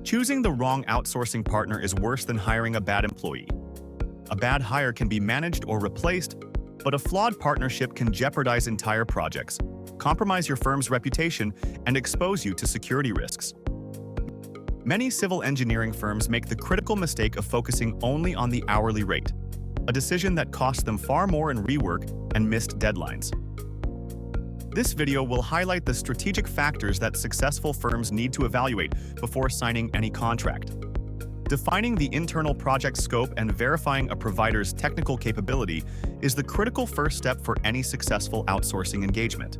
Choosing the wrong outsourcing partner is worse than hiring a bad employee. A bad hire can be managed or replaced, but a flawed partnership can jeopardize entire projects, compromise your firm's reputation, and expose you to security risks. Many civil engineering firms make the critical mistake of focusing only on the hourly rate, a decision that costs them far more in rework and missed deadlines. This video will highlight the strategic factors that successful firms need to evaluate before signing any contract. Defining the internal project scope and verifying a provider's technical capability is the critical first step for any successful outsourcing engagement.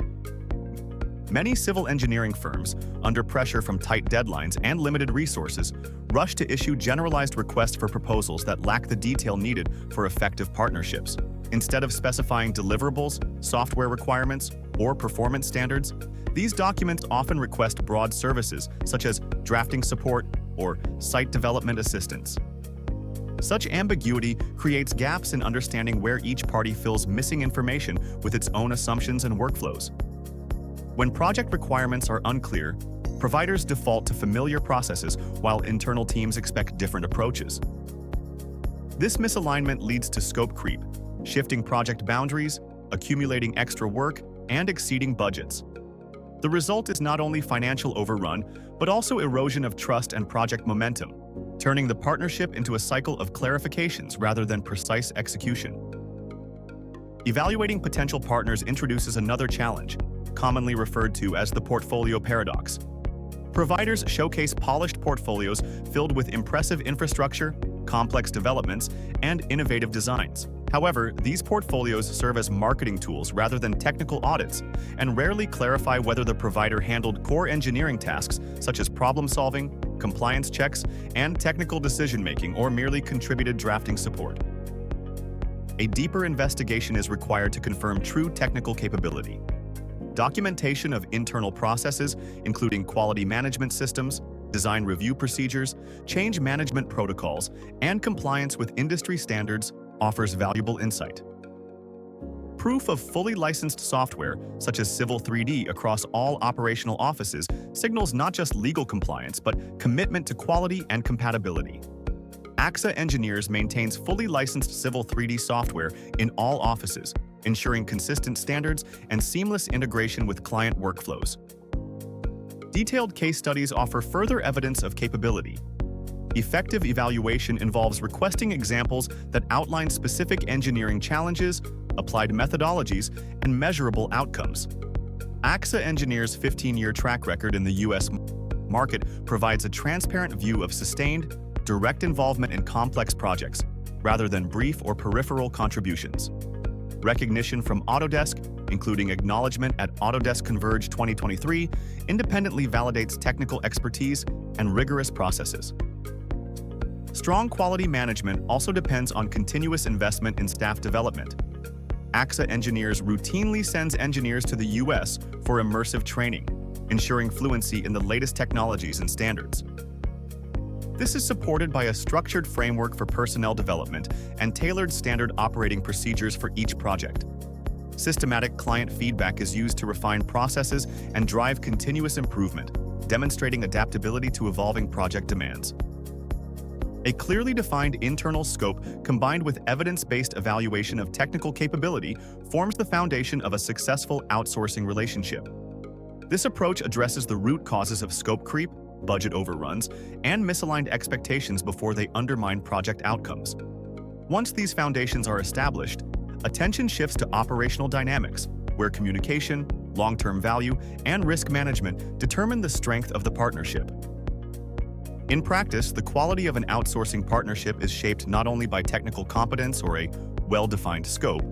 Many civil engineering firms, under pressure from tight deadlines and limited resources, rush to issue generalized requests for proposals that lack the detail needed for effective partnerships. Instead of specifying deliverables, software requirements, or performance standards, these documents often request broad services such as drafting support or site development assistance. Such ambiguity creates gaps in understanding where each party fills missing information with its own assumptions and workflows. When project requirements are unclear, providers default to familiar processes while internal teams expect different approaches. This misalignment leads to scope creep, shifting project boundaries, accumulating extra work, and exceeding budgets. The result is not only financial overrun, but also erosion of trust and project momentum, turning the partnership into a cycle of clarifications rather than precise execution. Evaluating potential partners introduces another challenge, commonly referred to as the portfolio paradox. Providers showcase polished portfolios filled with impressive infrastructure, complex developments, and innovative designs. However, these portfolios serve as marketing tools rather than technical audits, and rarely clarify whether the provider handled core engineering tasks such as problem-solving, compliance checks, and technical decision-making, or merely contributed drafting support. A deeper investigation is required to confirm true technical capability. Documentation of internal processes, including quality management systems, design review procedures, change management protocols, and compliance with industry standards, offers valuable insight. Proof of fully licensed software, such as Civil 3D across all operational offices, signals not just legal compliance, but commitment to quality and compatibility. AXA Engineers maintains fully licensed Civil 3D software in all offices, ensuring consistent standards and seamless integration with client workflows. Detailed case studies offer further evidence of capability. Effective evaluation involves requesting examples that outline specific engineering challenges, applied methodologies, and measurable outcomes. AXA Engineers' 15-year track record in the U.S. market provides a transparent view of sustained, direct involvement in complex projects, rather than brief or peripheral contributions. Recognition from Autodesk, including acknowledgement at Autodesk Converge 2023, independently validates technical expertise and rigorous processes. Strong quality management also depends on continuous investment in staff development. AXA Engineers routinely sends engineers to the U.S. for immersive training, ensuring fluency in the latest technologies and standards. This is supported by a structured framework for personnel development and tailored standard operating procedures for each project. Systematic client feedback is used to refine processes and drive continuous improvement, demonstrating adaptability to evolving project demands. A clearly defined internal scope combined with evidence-based evaluation of technical capability forms the foundation of a successful outsourcing relationship. This approach addresses the root causes of scope creep, budget overruns, and misaligned expectations before they undermine project outcomes. Once these foundations are established, attention shifts to operational dynamics, where communication, long-term value, and risk management determine the strength of the partnership. In practice, the quality of an outsourcing partnership is shaped not only by technical competence or a well-defined scope,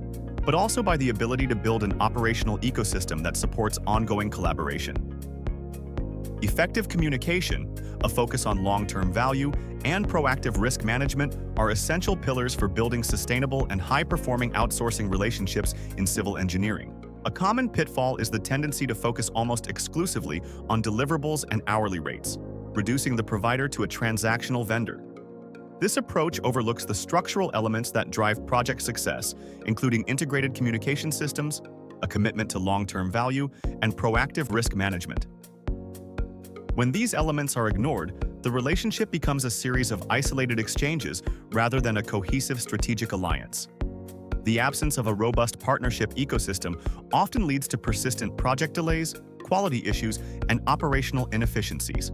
but also by the ability to build an operational ecosystem that supports ongoing collaboration. Effective communication, a focus on long-term value, and proactive risk management are essential pillars for building sustainable and high-performing outsourcing relationships in civil engineering. A common pitfall is the tendency to focus almost exclusively on deliverables and hourly rates, reducing the provider to a transactional vendor. This approach overlooks the structural elements that drive project success, including integrated communication systems, a commitment to long-term value, and proactive risk management. When these elements are ignored, the relationship becomes a series of isolated exchanges rather than a cohesive strategic alliance. The absence of a robust partnership ecosystem often leads to persistent project delays, quality issues, and operational inefficiencies.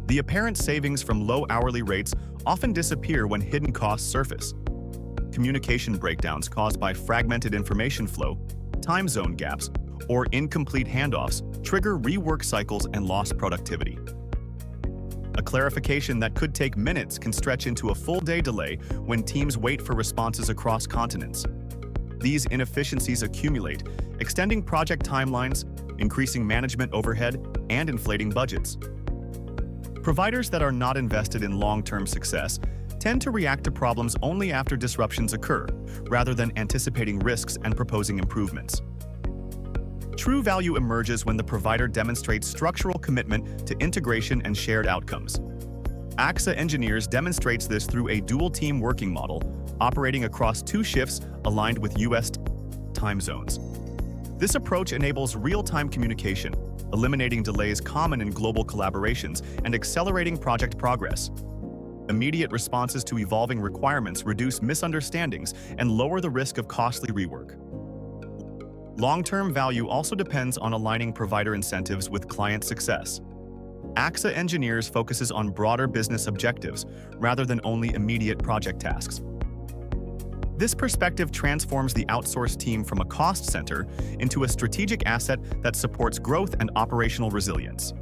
The apparent savings from low hourly rates often disappear when hidden costs surface. Communication breakdowns caused by fragmented information flow, time zone gaps, or incomplete handoffs trigger rework cycles and lost productivity. A clarification that could take minutes can stretch into a full-day delay when teams wait for responses across continents. These inefficiencies accumulate, extending project timelines, increasing management overhead, and inflating budgets. Providers that are not invested in long-term success tend to react to problems only after disruptions occur, rather than anticipating risks and proposing improvements. True value emerges when the provider demonstrates structural commitment to integration and shared outcomes. AXA Engineers demonstrates this through a dual-team working model, operating across 2 shifts aligned with U.S. time zones. This approach enables real-time communication, eliminating delays common in global collaborations and accelerating project progress. Immediate responses to evolving requirements reduce misunderstandings and lower the risk of costly rework. Long-term value also depends on aligning provider incentives with client success. AXA Engineers focuses on broader business objectives rather than only immediate project tasks. This perspective transforms the outsourced team from a cost center into a strategic asset that supports growth and operational resilience.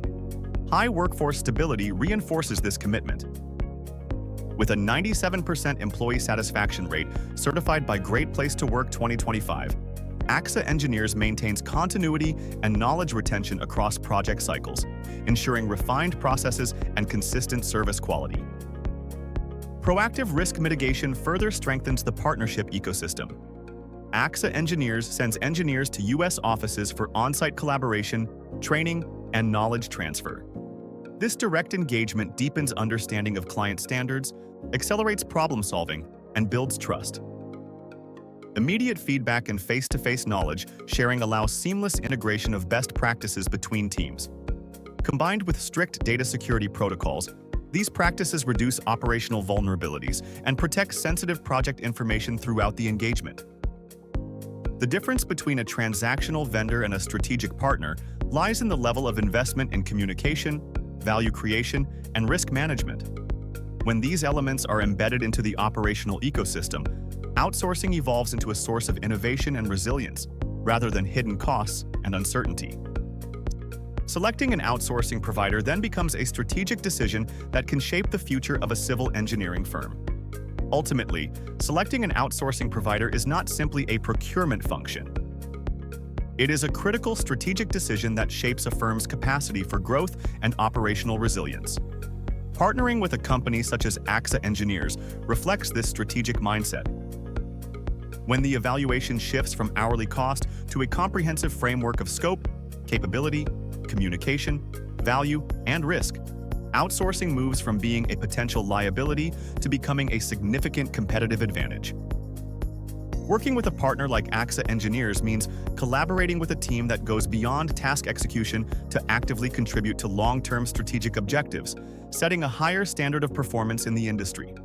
High workforce stability reinforces this commitment. With a 97% employee satisfaction rate certified by Great Place to Work 2025, AXA Engineers maintains continuity and knowledge retention across project cycles, ensuring refined processes and consistent service quality. Proactive risk mitigation further strengthens the partnership ecosystem. AXA Engineers sends engineers to U.S. offices for on-site collaboration, training, and knowledge transfer. This direct engagement deepens understanding of client standards, accelerates problem-solving, and builds trust. Immediate feedback and face-to-face knowledge sharing allows seamless integration of best practices between teams. Combined with strict data security protocols, these practices reduce operational vulnerabilities and protect sensitive project information throughout the engagement. The difference between a transactional vendor and a strategic partner lies in the level of investment in communication, value creation, and risk management. When these elements are embedded into the operational ecosystem, outsourcing evolves into a source of innovation and resilience, rather than hidden costs and uncertainty. Selecting an outsourcing provider then becomes a strategic decision that can shape the future of a civil engineering firm. Ultimately, selecting an outsourcing provider is not simply a procurement function. It is a critical strategic decision that shapes a firm's capacity for growth and operational resilience. Partnering with a company such as AXA Engineers reflects this strategic mindset. When the evaluation shifts from hourly cost to a comprehensive framework of scope, capability, communication, value, and risk, outsourcing moves from being a potential liability to becoming a significant competitive advantage. Working with a partner like AXA Engineers means collaborating with a team that goes beyond task execution to actively contribute to long-term strategic objectives, setting a higher standard of performance in the industry.